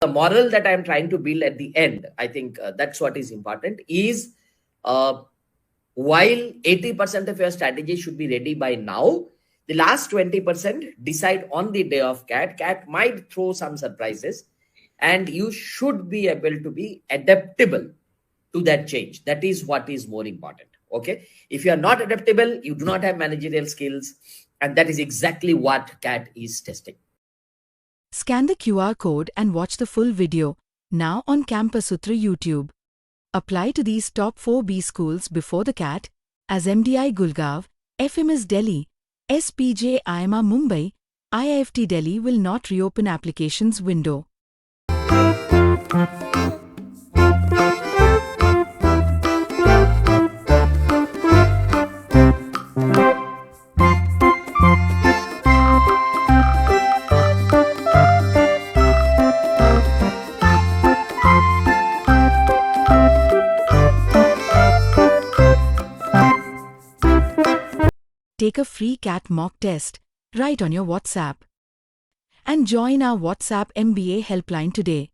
The moral that I'm trying to build at the end, I think that's what is important, is while 80% of your strategy should be ready by now, the last 20% decide on the day of cat. Cat might throw some surprises, and you should be able to be adaptable to that change. That is what is more important. Okay. If you are not adaptable, you do not have managerial skills. And that is exactly what cat is testing. Scan the QR code and watch the full video now on Campusutra YouTube. Apply to these top 4 B schools before the CAT as MDI Gurgaon, FMS Delhi, SPJIMR Mumbai, IIFT Delhi will not reopen applications window. Take a free CAT mock test right on your WhatsApp. And join our WhatsApp MBA helpline today.